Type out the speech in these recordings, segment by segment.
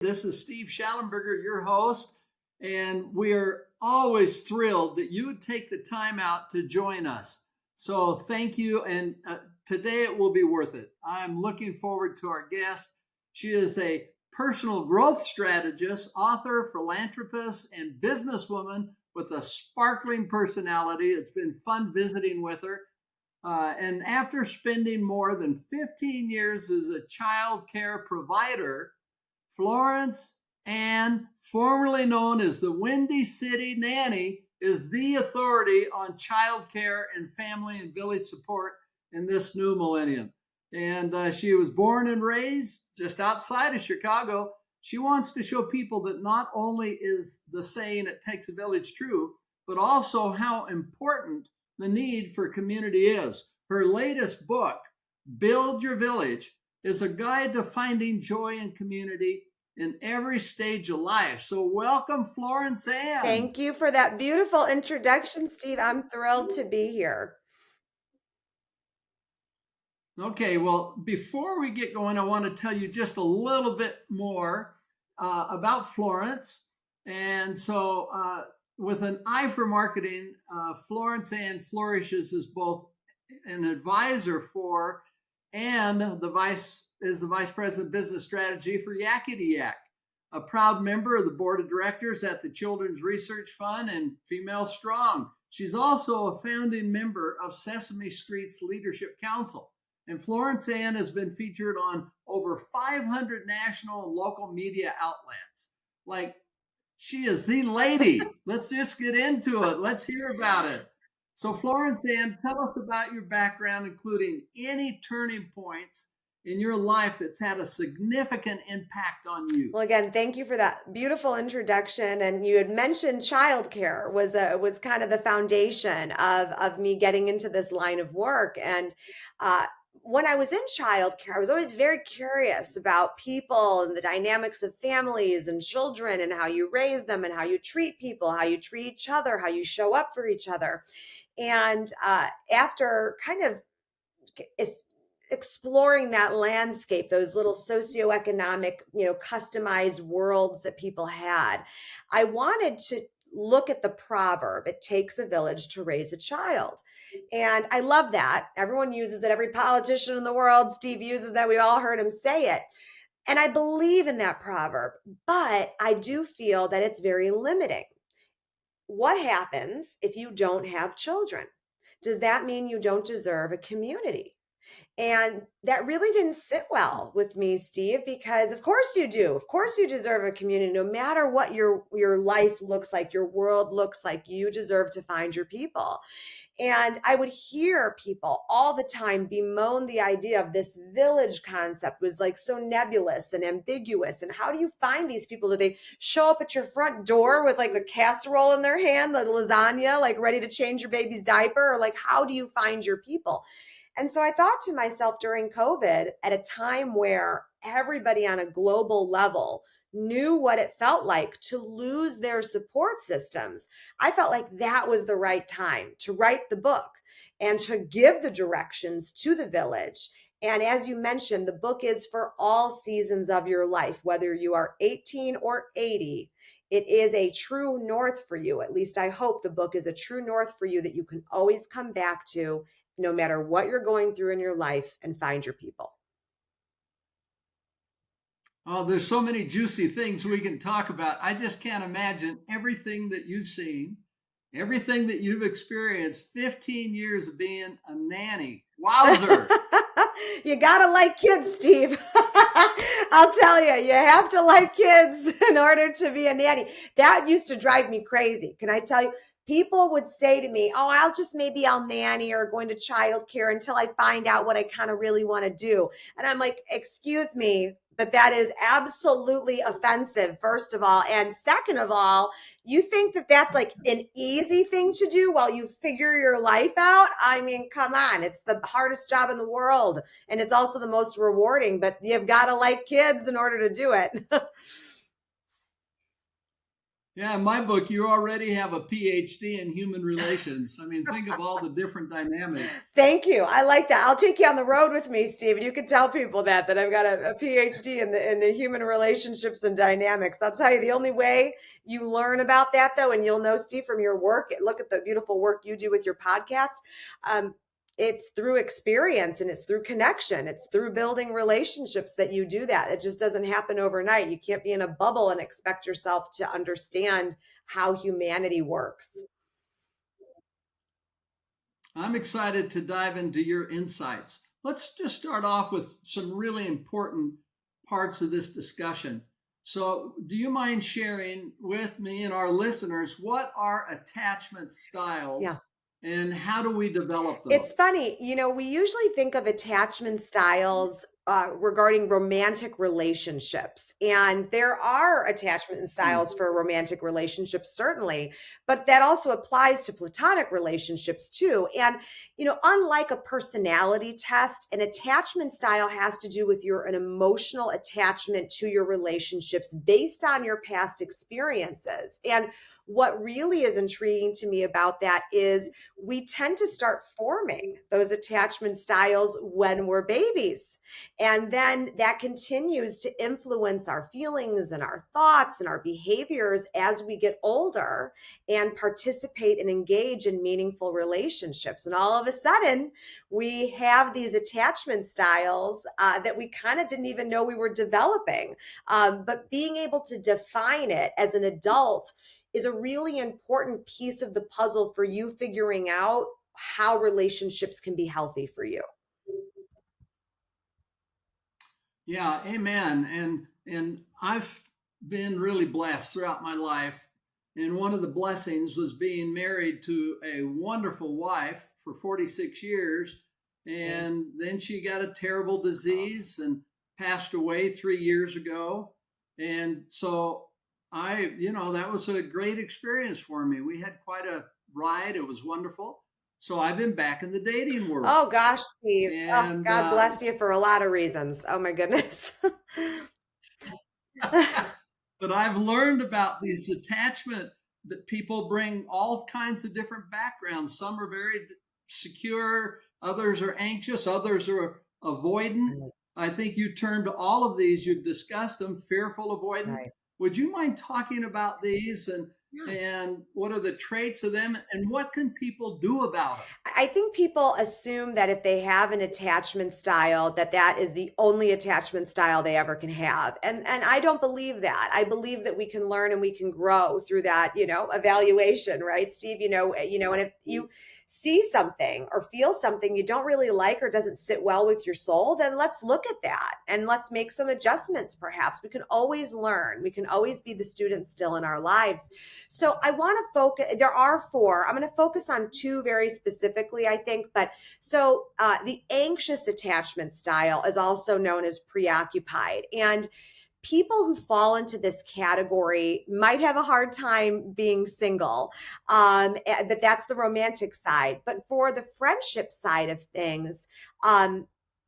This is Steve Schallenberger, your host, and we are always thrilled that you would take the time out to join us. So thank you, and today it will be worth it. I'm looking forward to our guest. She is a personal growth strategist, author, philanthropist, and businesswoman with a sparkling personality. It's been fun visiting with her. And after spending more than 15 years as a child care provider, Florence Ann, formerly known as the Windy City Nanny, is the authority on child care and family and village support in this new millennium. And she was born and raised just outside of Chicago. She wants to show people that not only is the saying, it takes a village true, but also how important the need for community is. Her latest book, Build Your Village, is a guide to finding joy in community in every stage of life. So welcome, Florence Ann. Thank you for that beautiful introduction, Steve. I'm thrilled to be here. Okay, well, before we get going, I want to tell you just a little bit more about Florence. And so, with an eye for marketing, Florence Ann flourishes as both an advisor for and the vice president of business strategy for Yakety Yak, a proud member of the board of directors at the Children's Research Fund and Female Strong. She's also a founding member of Sesame Street's Leadership Council. And Florence Ann has been featured on over 500 national and local media outlets. Like, she is the lady. Let's just get into it. Let's hear about it. So Florence Ann, tell us about your background, including any turning points in your life that's had a significant impact on you. Well, again, thank you for that beautiful introduction. And you had mentioned childcare was kind of the foundation of me getting into this line of work. And when I was in childcare, I was always very curious about people and the dynamics of families and children and how you raise them and how you treat people, how you treat each other, how you show up for each other. And after kind of exploring that landscape, those little socioeconomic, customized worlds that people had, I wanted to look at the proverb, it takes a village to raise a child. And I love that. Everyone uses it. Every politician in the world, Steve uses that. We all heard him say it. And I believe in that proverb, but I do feel that it's very limiting. What happens if you don't have children? Does that mean you don't deserve a community? And that really didn't sit well with me, Steve, because of course you do. Of course you deserve a community. No matter what your life looks like, your world looks like, you deserve to find your people. And I would hear people all the time bemoan the idea of this village concept was like so nebulous and ambiguous. And how do you find these people? Do they show up at your front door with like a casserole in their hand, the lasagna, like ready to change your baby's diaper? Or like, how do you find your people? And so I thought to myself during COVID, at a time where everybody on a global level knew what it felt like to lose their support systems, I felt like that was the right time to write the book and to give the directions to the village. And as you mentioned, the book is for all seasons of your life, whether you are 18 or 80. It is a true north for you. At least I hope the book is a true north for you that you can always come back to no matter what you're going through in your life and find your people. Oh, there's so many juicy things we can talk about. I just can't imagine everything that you've seen, everything that you've experienced, 15 years of being a nanny. Wowzer. You got to like kids, Steve. I'll tell you, you have to like kids in order to be a nanny. That used to drive me crazy. Can I tell you? People would say to me, oh, I'll nanny or going to childcare until I find out what I kind of really want to do. And I'm like, excuse me, but that is absolutely offensive, first of all. And second of all, you think that that's like an easy thing to do while you figure your life out? I mean, come on, it's the hardest job in the world. And it's also the most rewarding, but you've got to like kids in order to do it. Yeah, in my book, you already have a PhD in human relations. I mean, think of all the different dynamics. Thank you. I like that. I'll take you on the road with me, Steve. And you can tell people that I've got a PhD in the human relationships and dynamics. I'll tell you the only way you learn about that though, and you'll know, Steve, from your work. Look at the beautiful work you do with your podcast. Um, it's through experience and it's through connection. It's through building relationships that you do that. It just doesn't happen overnight. You can't be in a bubble and expect yourself to understand how humanity works. I'm excited to dive into your insights. Let's just start off with some really important parts of this discussion. So, do you mind sharing with me and our listeners what are attachment Yeah. styles and how do we develop It's those? funny, we usually think of attachment styles regarding romantic relationships. And there are attachment Hmm. styles for romantic relationships, certainly, but that also applies to platonic relationships too. And, unlike a personality test, an attachment style has to do with an emotional attachment to your relationships based on your past experiences. And what really is intriguing to me about that is we tend to start forming those attachment styles when we're babies. And then that continues to influence our feelings and our thoughts and our behaviors as we get older and participate and engage in meaningful relationships. And all of a sudden, we have these attachment styles that we kind of didn't even know we were developing. But being able to define it as an adult is a really important piece of the puzzle for you figuring out how relationships can be healthy for you. Yeah, amen. And I've been really blessed throughout my life. And one of the blessings was being married to a wonderful wife for 46 years. Right. And then she got a terrible Oh, disease and passed away 3 years ago. And so that was a great experience for me. We had quite a ride. It was wonderful. So I've been back in the dating world. oh gosh, Steve. Oh, And God bless you for a lot of reasons. Oh my goodness. but I've learned about these attachment that people bring all kinds of different backgrounds. Some are very secure, others are anxious, others are avoidant. Right, I think you turned to all of these, you've discussed them, fearful, avoidant. right. Would you mind talking about these Yeah. and what are the traits of them and what can people do about them? I think people assume that if they have an attachment style, that is the only attachment style they ever can have. And I don't believe that. I believe that we can learn and we can grow through that, evaluation, right, Steve? And if you see something or feel something you don't really like or doesn't sit well with your soul, then let's look at that and let's make some adjustments perhaps. We can always learn. We can always be the student still in our lives. So I want to focus, there are four. I'm going to focus on two very specifically, I think. But so the anxious attachment style is also known as preoccupied. And people who fall into this category might have a hard time being single, but that's the romantic side. But for the friendship side of things,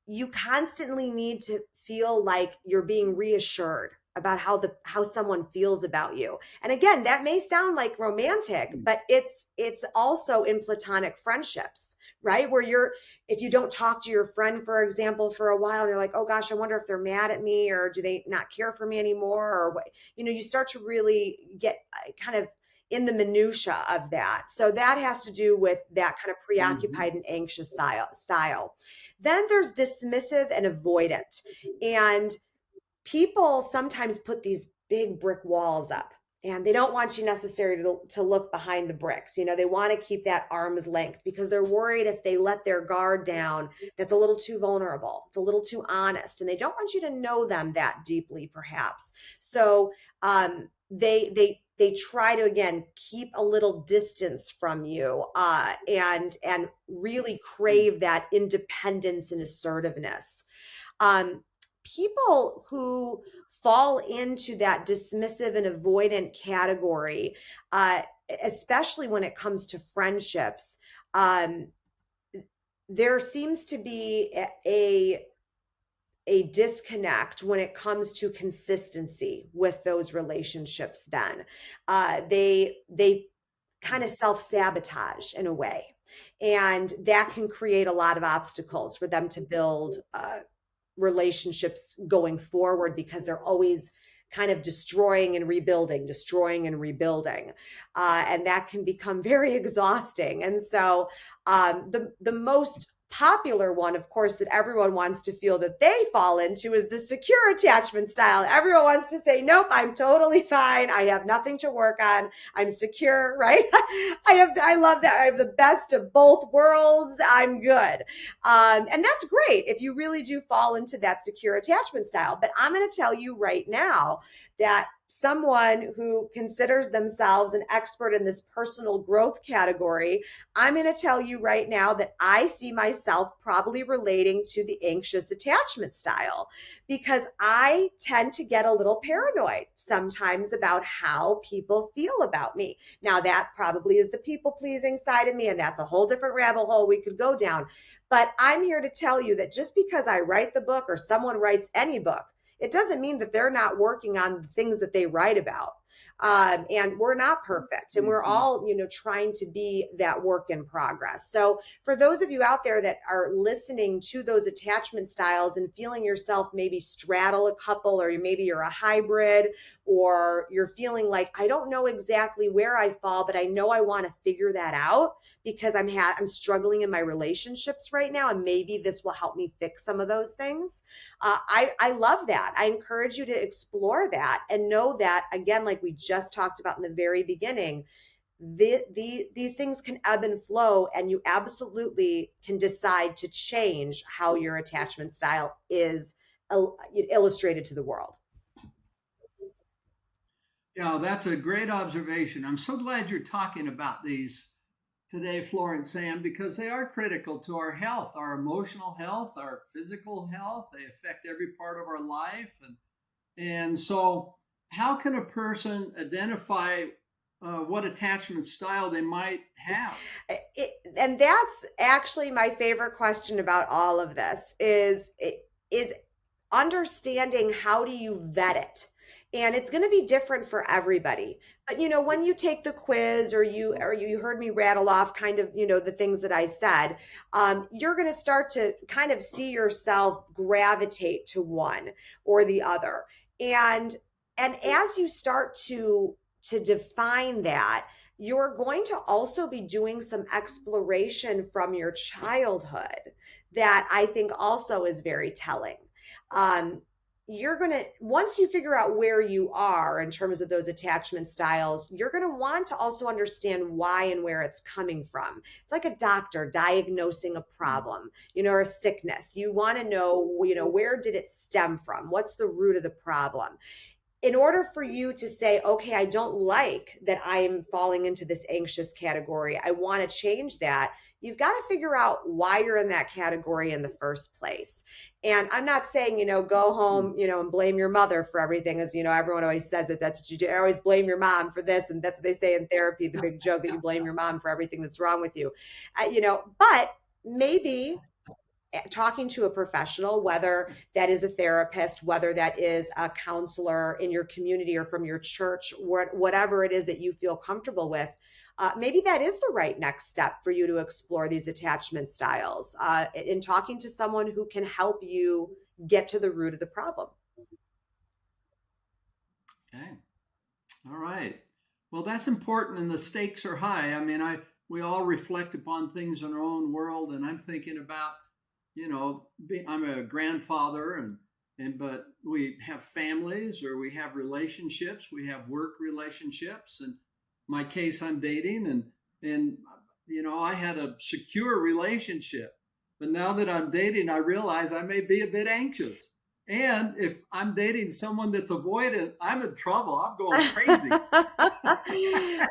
you constantly need to feel like you're being reassured about how someone feels about you. And again, that may sound like romantic, but it's also in platonic friendships, right? Where if you don't talk to your friend, for example, for a while, and you're like, oh gosh, I wonder if they're mad at me or do they not care for me anymore? Or what, you start to really get kind of in the minutia of that. So that has to do with that kind of Mhm. preoccupied and anxious style. Then there's dismissive and avoidant. And people sometimes put these big brick walls up and they don't want you necessarily to look behind the bricks. They want to keep that arm's length because they're worried if they let their guard down, that's a little too vulnerable. It's a little too honest. And they don't want you to know them that deeply, perhaps. So they try to again keep a little distance from you and really crave that independence and assertiveness. um, People who fall into that dismissive and avoidant category, uh, especially when it comes to friendships, um, there seems to be a a disconnect when it comes to consistency with those relationships. Then they kind of self-sabotage in a way, and that can create a lot of obstacles for them to build relationships going forward, because they're always kind of destroying and rebuilding, and that can become very exhausting. And so the most popular one, of course, that everyone wants to feel that they fall into is the secure attachment style. Everyone wants to say, nope, I'm totally fine, I have nothing to work on, I'm secure, right? I love that. I have the best of both worlds, I'm good. And that's great if you really do fall into that secure attachment style. But I'm going to tell you right now that someone who considers themselves an expert in this personal growth category, I'm going to tell you right now that I see myself probably relating to the anxious attachment style, because I tend to get a little paranoid sometimes about how people feel about me. Now, that probably is the people pleasing side of me, and that's a whole different rabbit hole we could go down. But I'm here to tell you that just because I write the book, or someone writes any book, it doesn't mean that they're not working on the things that they write about. And we're not perfect, and we're all, trying to be that work in progress. So for those of you out there that are listening to those attachment styles and feeling yourself maybe straddle a couple, or maybe you're a hybrid, or you're feeling like, I don't know exactly where I fall, but I know I want to figure that out because I'm struggling in my relationships right now, and maybe this will help me fix some of those things. I love that. I encourage you to explore that, and know that, again, like we just talked about in the very beginning, these things can ebb and flow, and you absolutely can decide to change how your attachment style is illustrated to the world. Yeah, that's a great observation. I'm so glad you're talking about these today, Florence, Sam, because they are critical to our health, our emotional health, our physical health. They affect every part of our life. And so, how can a person identify what attachment style they might have? And that's actually my favorite question about all of this is understanding, how do you vet it? And it's going to be different for everybody. But when you take the quiz, or you heard me rattle off kind of the things that I said, you're going to start to kind of see yourself gravitate to one or the other. And as you start to define that, you're going to also be doing some exploration from your childhood that I think also is very telling. Um, you're going to, once you figure out where you are in terms of those attachment styles, you're going to want to also understand why and where it's coming from. It's like a doctor diagnosing a problem, or a sickness. You want to know, where did it stem from? What's the root of the problem? In order for you to say, okay, I don't like that I'm falling into this anxious category, I want to change that, you've got to figure out why you're in that category in the first place. And I'm not saying, go home, and blame your mother for everything. As everyone always says it, that's what you do. I always blame your mom for this. And that's what they say in therapy, the big joke, that you blame your mom for everything that's wrong with you. But maybe talking to a professional, whether that is a therapist, whether that is a counselor in your community or from your church, whatever it is that you feel comfortable with, maybe that is the right next step for you to explore these attachment styles, in talking to someone who can help you get to the root of the problem. Okay. All right. Well, that's important, and the stakes are high. I mean, we all reflect upon things in our own world, and I'm thinking about, I'm a grandfather, but we have families, or we have relationships, we have work relationships. And my case, I'm dating, and I had a secure relationship, but now that I'm dating, I realize I may be a bit anxious. And if I'm dating someone that's avoidant, I'm in trouble. I'm going crazy.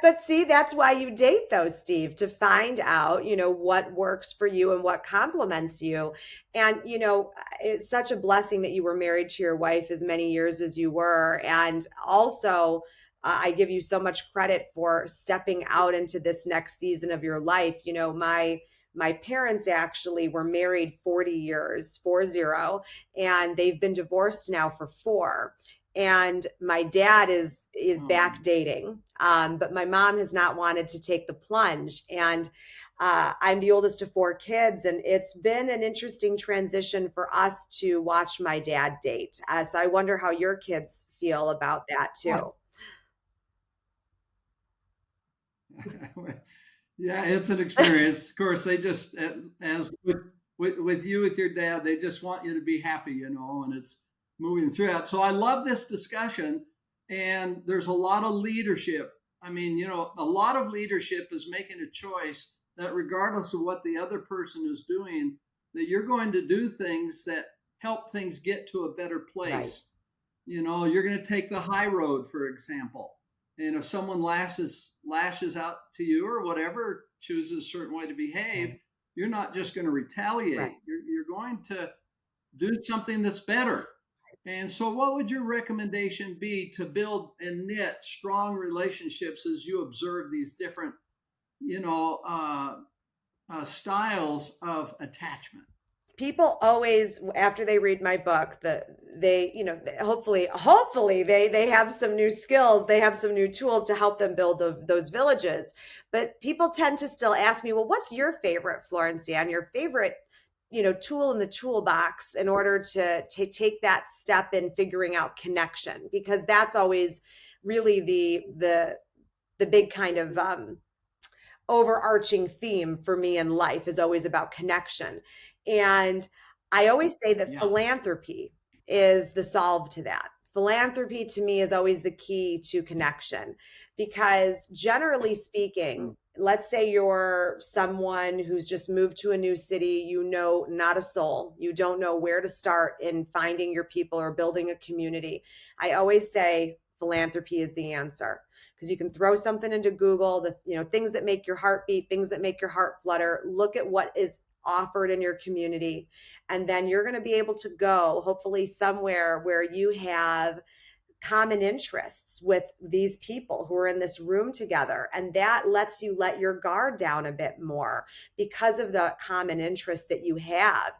But see, that's why you date, though, Steve, to find out, what works for you and what complements you. And, it's such a blessing that you were married to your wife as many years as you were. And also, I give you so much credit for stepping out into this next season of your life. My My parents actually were married 40 years, 40, and they've been divorced now for 4. And my dad is Oh, back dating, but my mom has not wanted to take the plunge. And I'm the oldest of 4 kids, and it's been an interesting transition for us to watch my dad date. So I wonder how your kids feel about that what? too. Yeah, it's an experience. Of course, they just as with you with your dad, they just want you to be happy, and it's moving through that. So I love this discussion, and there's a lot of leadership. I mean, a lot of leadership is making a choice that regardless of what the other person is doing, that you're going to do things that help things get to a better Right. place. You're going to take the high road, for example. And if someone lashes out to you or whatever, chooses a certain way to behave, Right. you're not just going to Right. retaliate. You're going to do something that's better. And so, what would your recommendation be to build and knit strong relationships as you observe these different, you know, uh, styles of attachment? People always, after they read my book, they, hopefully they have some new skills, they have some new tools to help them build those villages. But people tend to still ask me, well, what's your favorite, Florence, your favorite tool in the toolbox in order to take that step in figuring out connection? Because that's always really the big kind of overarching theme for me in life is always about connection. And I always say that Yeah. philanthropy is the solve to that. Philanthropy to me is always the key to connection because, generally speaking, True. let's say you're someone who's just moved to a new city, not a soul, you don't know where to start in finding your people or building a community. I always say philanthropy is the answer because you can throw something into Google, things that make your heart beat, things that make your heart flutter. Look at what is offered in your community. And then you're going to be able to go, hopefully, somewhere where you have common interests with these people who are in this room together. And that lets you let your guard down a bit more because of the common interest that you have.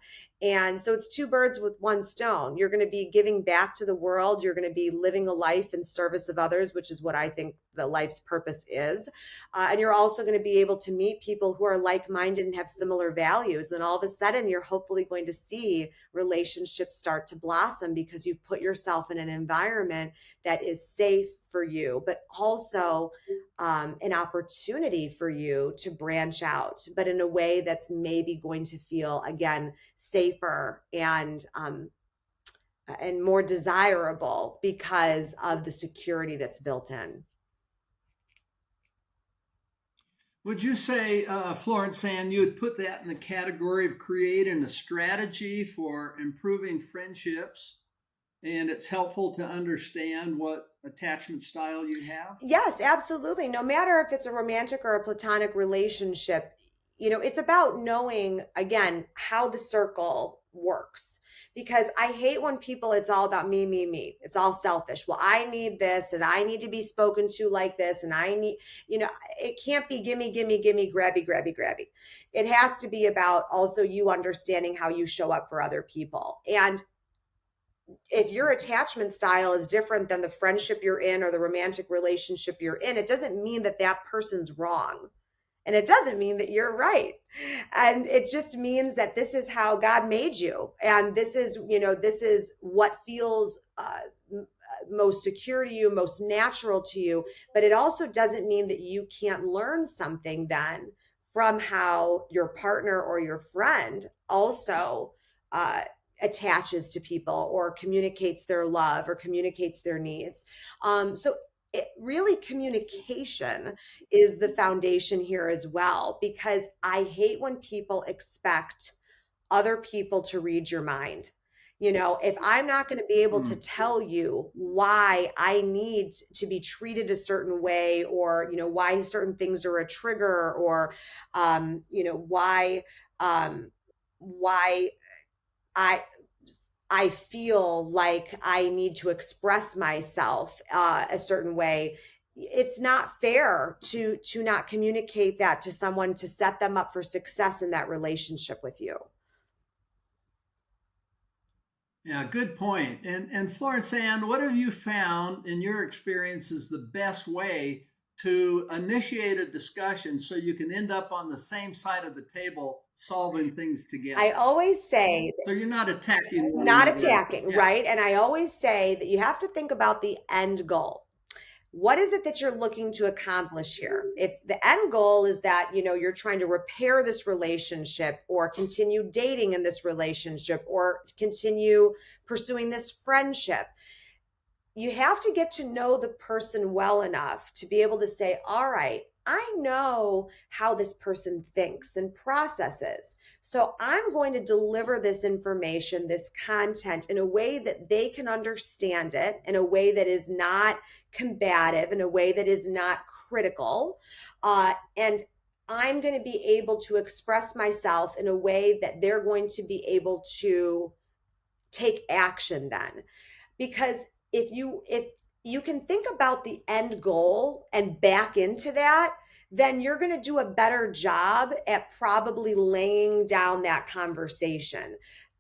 And so it's 2 birds with 1 stone. You're going to be giving back to the world. You're going to be living a life in service of others, which is what I think the life's purpose is. And you're also going to be able to meet people who are like-minded and have similar values. Then all of a sudden, you're hopefully going to see relationships start to blossom because you've put yourself in an environment that is safe for you, but also an opportunity for you to branch out, but in a way that's maybe going to feel, again, safer and more desirable because of the security that's built in. Would you say, Florence Ann, you would put that in the category of creating a strategy for improving friendships? And it's helpful to understand what attachment style you have? Yes, absolutely. No matter if it's a romantic or a platonic relationship, it's about knowing, again, how the circle works. Because I hate when people, it's all about me, me, me. It's all selfish. Well, I need this and I need to be spoken to like this. And I need, it can't be gimme, gimme, gimme, grabby, grabby, grabby. It has to be about also you understanding how you show up for other people. And if your attachment style is different than the friendship you're in or the romantic relationship you're in, it doesn't mean that that person's wrong. And it doesn't mean that you're right. And it just means that this is how God made you. And this is what feels most secure to you, most natural to you. But it also doesn't mean that you can't learn something then from how your partner or your friend also uh, attaches to people or communicates their love or communicates their needs. So really, communication is the foundation here as well, because I hate when people expect other people to read your mind. If I'm not going to be able to Hmm. tell you why I need to be treated a certain way, or, why certain things are a trigger, or, um, why I, I feel like I need to express myself a certain way. it's not fair to not communicate that to someone to set them up for success in that relationship with you. Yeah, good point. And Florence Ann, what have you found in your experience is the best way to initiate a discussion so you can end up on the same side of the table solving things I together? always say, So you're not attacking one not another. attacking, Yeah. right? And I always say that you have to think about the end goal. What is it that you're looking to accomplish here? If the end goal is that, you're trying to repair this relationship or continue dating in this relationship or continue pursuing this friendship, you have to get to know the person well enough to be able to say, all right, I know how this person thinks and processes. So I'm going to deliver this information, this content in a way that they can understand it, in a way that is not combative, in a way that is not critical. And I'm going to be able to express myself in a way that they're going to be able to take action then. Because if you can think about the end goal and back into that, then you're going to do a better job at probably laying down that conversation.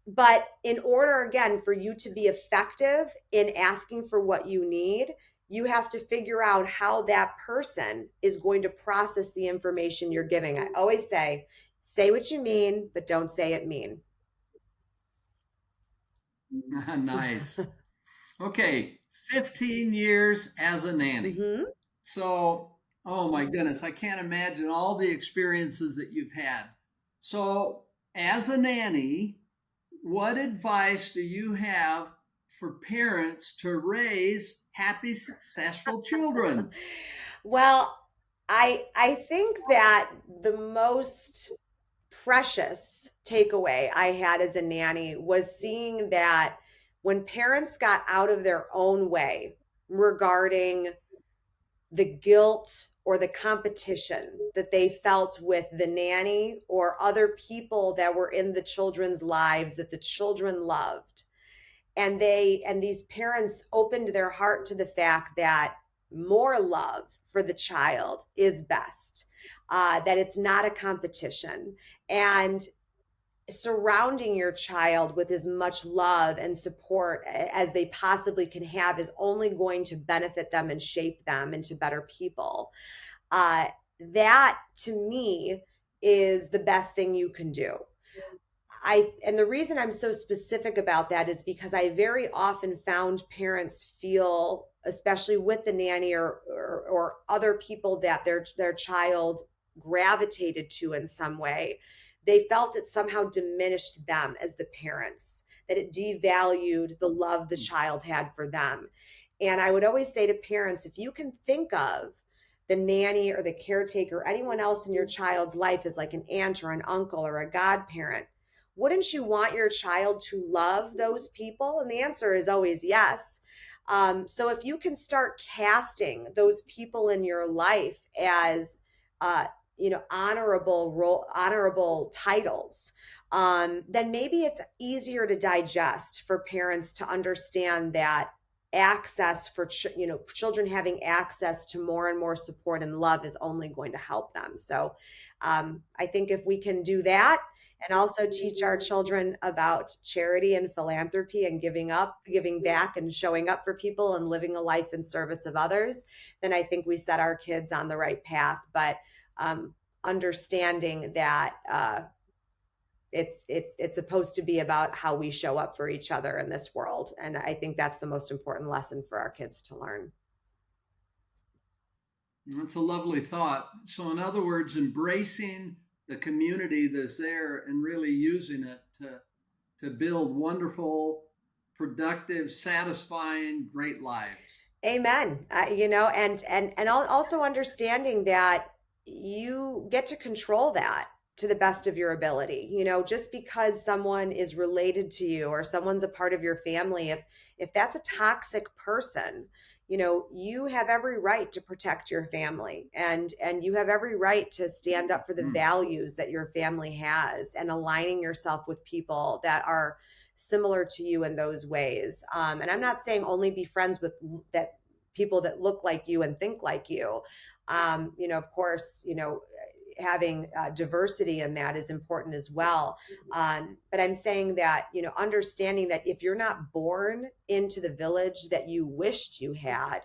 But in order, again, for you to be effective in asking for what you need, you have to figure out how that person is going to process the information you're giving. I always say what you mean, but don't say it mean. Nice. Okay, 15 years as a nanny. Mm-hmm. So, oh my goodness, I can't imagine all the experiences that you've had. So, as a nanny, what advice do you have for parents to raise happy, successful children? Well, I think that the most precious takeaway I had as a nanny was seeing that when parents got out of their own way regarding the guilt or the competition that they felt with the nanny or other people that were in the children's lives that the children loved, and these parents opened their heart to the fact that more love for the child is best, that it's not a competition, and surrounding your child with as much love and support as they possibly can have is only going to benefit them and shape them into better people. uh, that to me is the best thing you can do. And the reason I'm so specific about that is because I very often found parents feel, especially with the nanny or other people that their child gravitated to in some way, they felt it somehow diminished them as the parents, that it devalued the love the child had for them. And I would always say to parents, if you can think of the nanny or the caretaker or anyone else in your child's life as like an aunt or an uncle or a godparent, wouldn't you want your child to love those people? And the answer is always yes. So if you can start casting those people in your life as, uh, honorable titles, then maybe it's easier to digest for parents to understand that access for children having access to more and more support and love is only going to help them. So I think if we can do that and also teach our children about charity and philanthropy and giving back and showing up for people and living a life in service of others, then I think we set our kids on the right path. But understanding that it's supposed to be about how we show up for each other in this world, and I think that's the most important lesson for our kids to learn. That's a lovely thought. So, in other words, embracing the community that's there and really using it to build wonderful, productive, satisfying, great lives. Amen. And also understanding that you get to control that to the best of your ability. Just because someone is related to you or someone's a part of your family, if that's a toxic person, you have every right to protect your family, and you have every right to stand up for the Mm. values that your family has and aligning yourself with people that are similar to you in those ways. And I'm not saying only be friends with that people that look like you and think like you. Of course, having diversity in that is important as well. But I'm saying that, understanding that if you're not born into the village that you wished you had,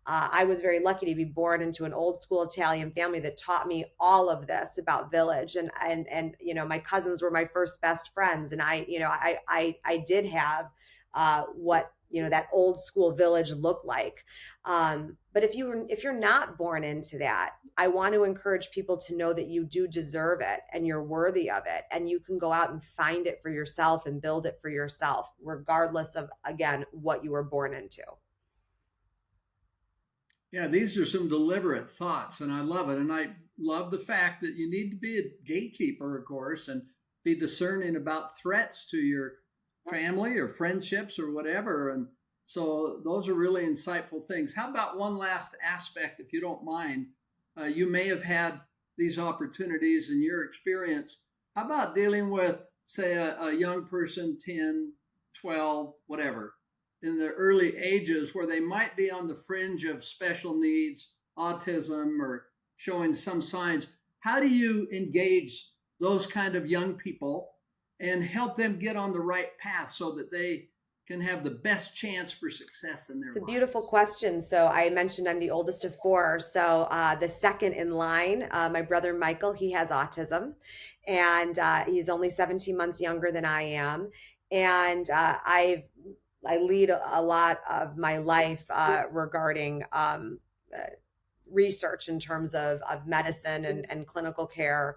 I was very lucky to be born into an old school Italian family that taught me all of this about village, and my cousins were my first best friends, and I did have what that old school village looked like. But if you're not born into that, I want to encourage people to know that you do deserve it and you're worthy of it, and you can go out and find it for yourself and build it for yourself, regardless of, again, what you were born into. Yeah, these are some deliberate thoughts, and I love it. And I love the fact that you need to be a gatekeeper, of course, and be discerning about threats to your family or friendships or whatever. And so those are really insightful things. How about one last aspect, if you don't mind? You may have had these opportunities in your experience. How about dealing with, say, a young person, 10, 12, whatever, in the early ages where they might be on the fringe of special needs, autism, or showing some signs? How do you engage those kind of young people and help them get on the right path so that they can have the best chance for success in their It's a lives? beautiful question. So I mentioned I'm the oldest of four. So the second in line, my brother Michael, he has autism, and he's only 17 months younger than I am. And I lead a lot of my life regarding research in terms of medicine and clinical care.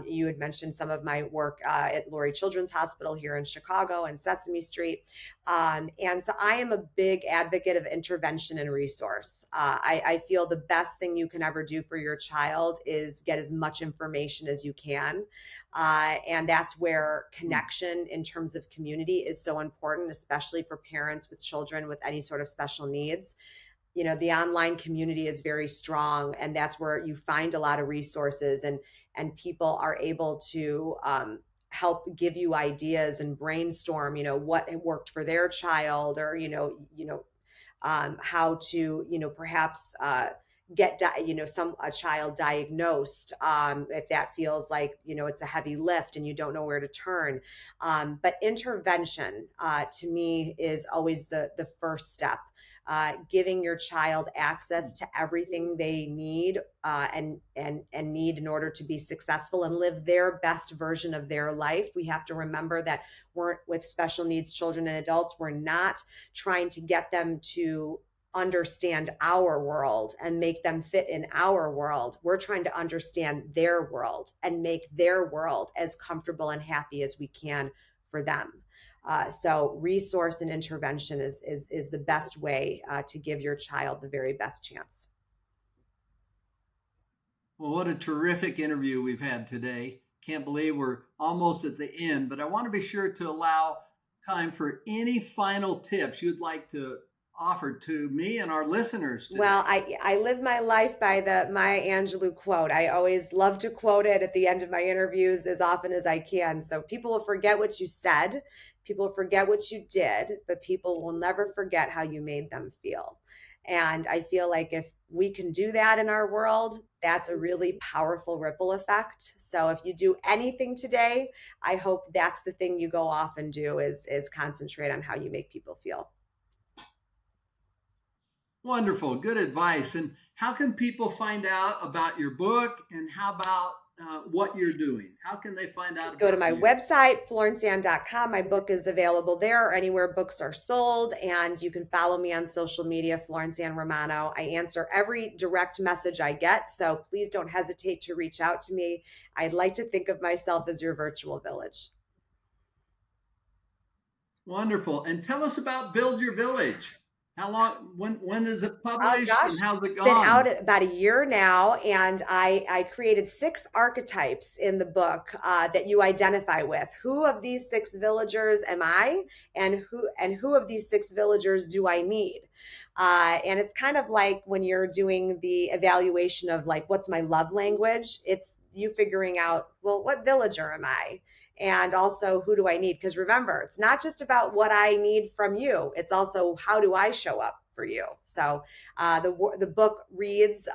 You had mentioned some of my work at Lurie Children's Hospital here in Chicago and Sesame Street. And so I am a big advocate of intervention and resource. I feel the best thing you can ever do for your child is get as much information as you can. And that's where connection in terms of community is so important, especially for parents with children with any sort of special needs. The online community is very strong, and that's where you find a lot of resources, and people are able to help give you ideas and brainstorm what worked for their child, or how to perhaps get a child diagnosed, if that feels like it's a heavy lift and you don't know where to turn. But intervention, to me, is always the first step. Giving your child access to everything they need, and need in order to be successful and live their best version of their life. We have to remember that we're, with special needs children and adults, we're not trying to get them to understand our world and make them fit in our world. We're trying to understand their world and make their world as comfortable and happy as we can for them. So resource and intervention is the best way to give your child the very best chance. Well, what a terrific interview we've had today. Can't believe we're almost at the end, but I want to be sure to allow time for any final tips you'd like to offer to me and our listeners today. Well, I live my life by the Maya Angelou quote. I always love to quote it at the end of my interviews as often as I can. So people will forget what you said, people will forget what you did, but people will never forget how you made them feel. And I feel like if we can do that in our world, that's a really powerful ripple effect. So if you do anything today, I hope that's the thing you go off and do is concentrate on how you make people feel. Wonderful. Good advice. And how can people find out about your book, and how about what you're doing? How can they find out? Go to my website, florenceann.com. My book is available there or anywhere books are sold. And you can follow me on social media, Florence Ann Romano. I answer every direct message I get, so please don't hesitate to reach out to me. I'd like to think of myself as your virtual village. Wonderful. And tell us about Build Your Village. How long, when is it Oh published, gosh, and how's it it's gone? been out about a year now, and I created 6 archetypes in the book that you identify with. Who of these 6 villagers am I, and who of these 6 villagers do I need? And it's kind of like when you're doing the evaluation of like, what's my love language? It's you figuring out, well, what villager am I? And also, who do I need? Because remember, it's not just about what I need from you. It's also, how do I show up for you. So the book reads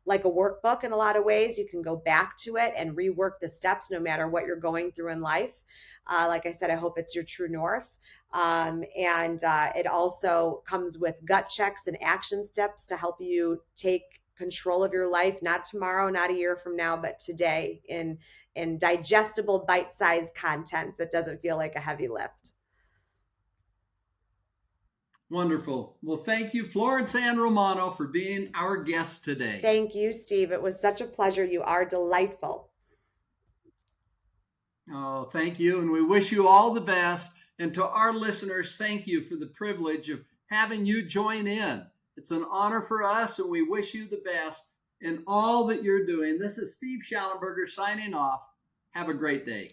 like a workbook in a lot of ways. You can go back to it and rework the steps no matter what you're going through in life. Like I said, I hope it's your true north. And it also comes with gut checks and action steps to help you take control of your life, not tomorrow, not a year from now, but today, in digestible, bite-sized content that doesn't feel like a heavy lift. Wonderful. Well, thank you, Florence and Romano, for being our guests today. Thank you, Steve. It was such a pleasure. You are delightful. Oh, thank you. And we wish you all the best. And to our listeners, thank you for the privilege of having you join in. It's an honor for us, and we wish you the best in all that you're doing. This is Steve Schallenberger signing off. Have a great day.